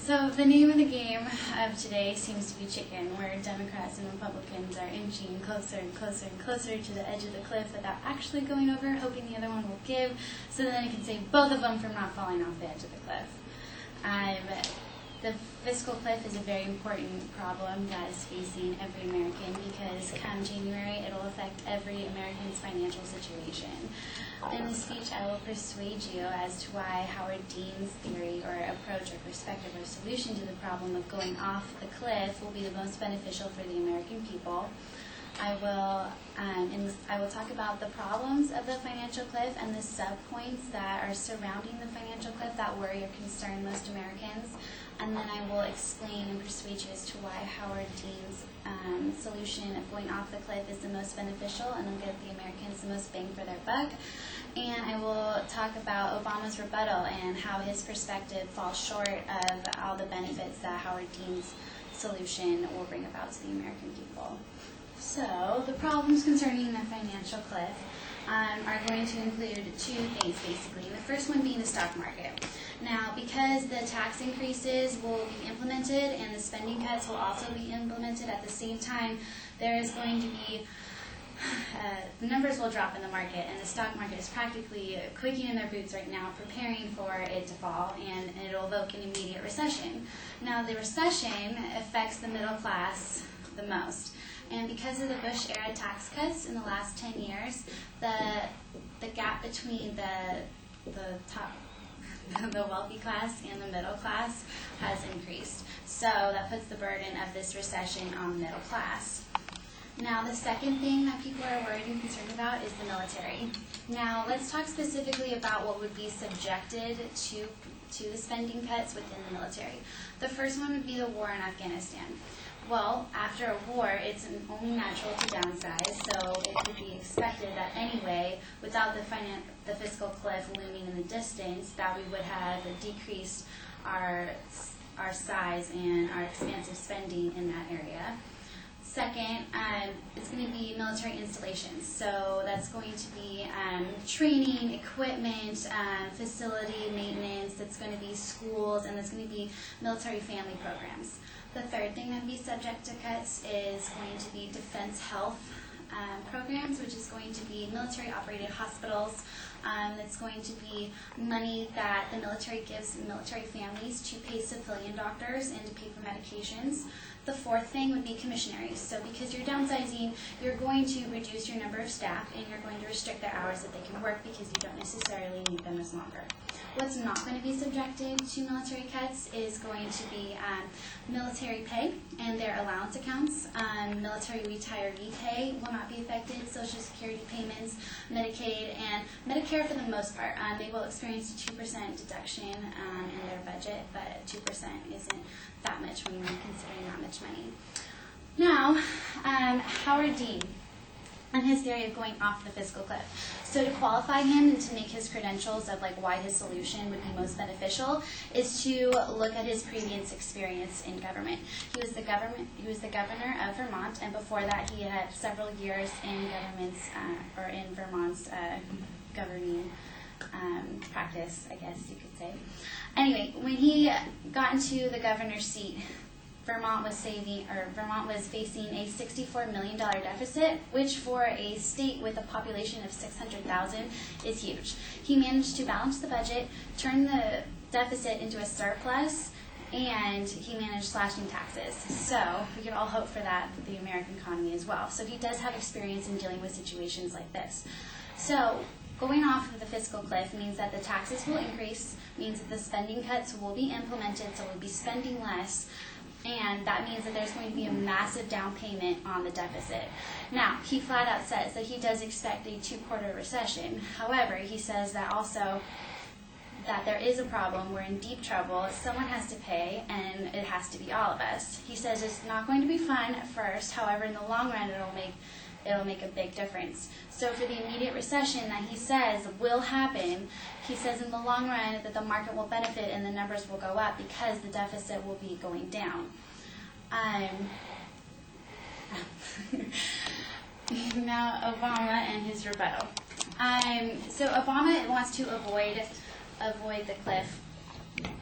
So the name of the game of today seems to be chicken, where Democrats and Republicans are inching closer and closer and closer to the edge of the cliff without actually going over, hoping the other one will give, so then it can save both of them from not falling off the edge of the cliff. The fiscal cliff is a very important problem that is facing every American because come January it will affect every American's financial situation. In this speech I will persuade you as to why Howard Dean's theory or approach or perspective or solution to the problem of going off the cliff will be the most beneficial for the American people. I will talk about the problems of the financial cliff and the sub-points that are surrounding the financial cliff that worry or concern most Americans. And then I will explain and persuade you as to why Howard Dean's solution of going off the cliff is the most beneficial and will give the Americans the most bang for their buck. And I will talk about Obama's rebuttal and how his perspective falls short of all the benefits that Howard Dean's solution will bring about to the American people. So, the problems concerning the financial cliff are going to include two things, basically. The first one being the stock market. Now, because the tax increases will be implemented and the spending cuts will also be implemented at the same time, there is going to be the numbers will drop in the market, and the stock market is practically quaking in their boots right now, preparing for it to fall, and it will evoke an immediate recession. Now, the recession affects the middle class the most. And because of the Bush-era tax cuts in the last 10 years, the gap between the wealthy class and the middle class has increased. So that puts the burden of this recession on the middle class. Now, the second thing that people are worried and concerned about is the military. Now, let's talk specifically about what would be subjected to the spending cuts within the military. The first one would be the war in Afghanistan. Well, after a war, it's only natural to downsize, so it could be expected that anyway, without the fiscal cliff looming in the distance, that we would have decreased our size and our expansive spending in that area. Second, it's going to be military installations. So that's going to be training, equipment, facility maintenance, that's going to be schools, and that's going to be military family programs. The third thing that would be subject to cuts is going to be defense health programs, which is going to be military-operated hospitals. That's going to be money that the military gives military families to pay civilian doctors and to pay for medications. The fourth thing would be commissionaries. So because you're downsizing, you're going to reduce your number of staff and you're going to restrict their hours that they can work because you don't necessarily need them as longer. What's not going to be subjected to military cuts is going to be military pay and their allowance accounts. Military retiree pay will not be affected. Social Security payments, Medicaid, and Medicare for the most part. They will experience a 2% deduction in their budget, but 2% isn't that much when you're considering that much money. Now, Howard Dean and his theory of going off the fiscal cliff. So to qualify him and to make his credentials of why his solution would be most beneficial is to look at his previous experience in government. He was the governor of Vermont, and before that he had several years in Vermont's governing practice, I guess you could say. Anyway, when he got into the governor's seat, Vermont was facing a $64 million deficit, which for a state with a population of 600,000 is huge. He managed to balance the budget, turn the deficit into a surplus, and he managed slashing taxes. So we could all hope for that for the American economy as well. So he does have experience in dealing with situations like this. So going off of the fiscal cliff means that the taxes will increase, means that the spending cuts will be implemented, so we'll be spending less, and that means that there's going to be a massive down payment on the deficit. Now, he flat out says that he does expect a 2-quarter recession. However, he says that also that there is a problem, we're in deep trouble, someone has to pay, and it has to be all of us. He says it's not going to be fun at first, however, in the long run it'll make a big difference. So for the immediate recession that he says will happen, he says in the long run that the market will benefit and the numbers will go up because the deficit will be going down. Now Obama and his rebuttal. So Obama wants to avoid the cliff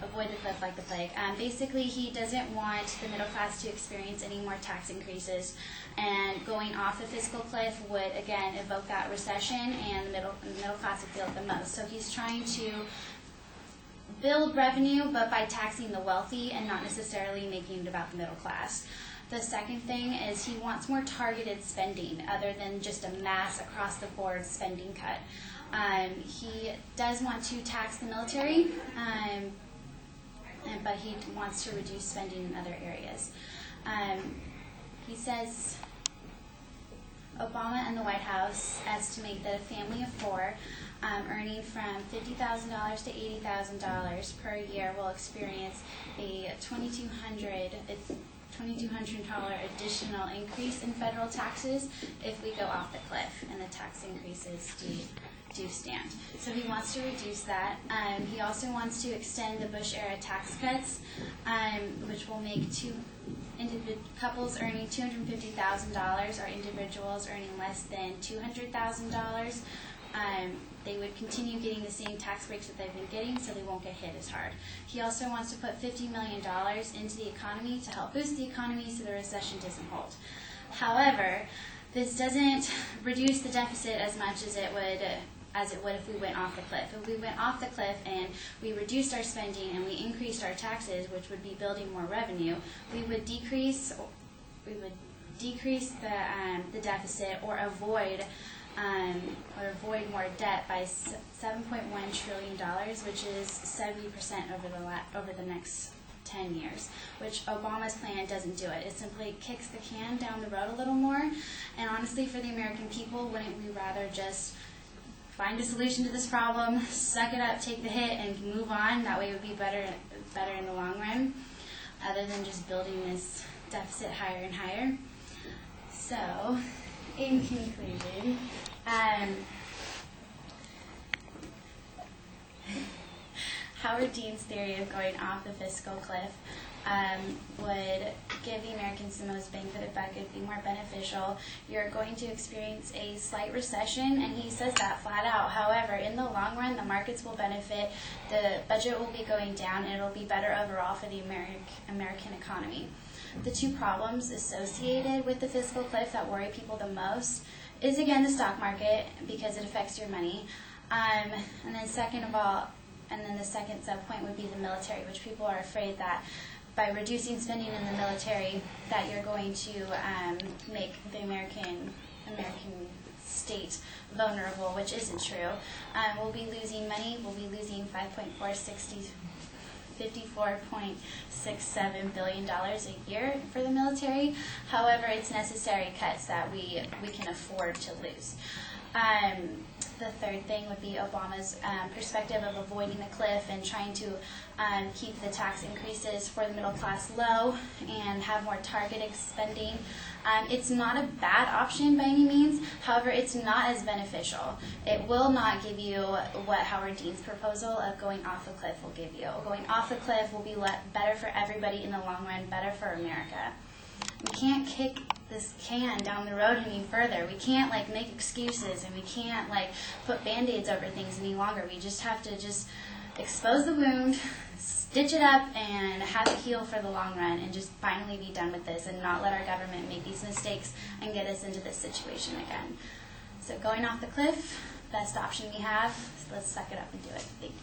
avoid the cliff like the plague. Basically, he doesn't want the middle class to experience any more tax increases, and going off the fiscal cliff would again evoke that recession, and the middle class would feel it the most. So he's trying to build revenue, but by taxing the wealthy and not necessarily making it about the middle class. The second thing is he wants more targeted spending other than just a mass across the board spending cut. He does want to tax the military, but he wants to reduce spending in other areas. He says Obama and the White House estimate that a family of four earning from $50,000 to $80,000 per year will experience a $2,200 additional increase in federal taxes if we go off the cliff, and the tax increases do stand. So he wants to reduce that. He also wants to extend the Bush-era tax cuts, which will make couples earning $250,000 or individuals earning less than $200,000. They would continue getting the same tax breaks that they've been getting, so they won't get hit as hard. He also wants to put $50 million into the economy to help boost the economy so the recession doesn't hold. However, this doesn't reduce the deficit as much as it would if we went off the cliff. If we went off the cliff and we reduced our spending and we increased our taxes, which would be building more revenue, we would decrease the deficit or avoid more debt by $7.1 trillion, which is 70% over the next 10 years, which Obama's plan doesn't do it. It simply kicks the can down the road a little more. And honestly, for the American people, wouldn't we rather just find a solution to this problem, suck it up, take the hit, and move on? That way it would be better in the long run, other than just building this deficit higher and higher. So, in conclusion, Howard Dean's theory of going off the fiscal cliff would give the Americans the most bang for the buck. It'd be more beneficial. You're going to experience a slight recession, and he says that flat out. However, in the long run, the markets will benefit, the budget will be going down, and it'll be better overall for the American economy. The two problems associated with the fiscal cliff that worry people the most is, again, the stock market, because it affects your money. And then the second sub-point would be the military, which people are afraid that by reducing spending in the military, that you're going to make the American state vulnerable, which isn't true. We'll be losing money. We'll be losing $54.67 billion a year for the military. However, it's necessary cuts that we can afford to lose. The third thing would be Obama's perspective of avoiding the cliff and trying to keep the tax increases for the middle class low and have more targeted spending. It's not a bad option by any means. However, it's not as beneficial. It will not give you what Howard Dean's proposal of going off the cliff will give you. Going off the cliff will be better for everybody in the long run, better for America. We can't kick this can down the road any further. We can't make excuses, and we can't put band-aids over things any longer. We just have to expose the wound, stitch it up, and have it heal for the long run, and just finally be done with this and not let our government make these mistakes and get us into this situation again. So going off the cliff, best option we have. So let's suck it up and do it. Thank you.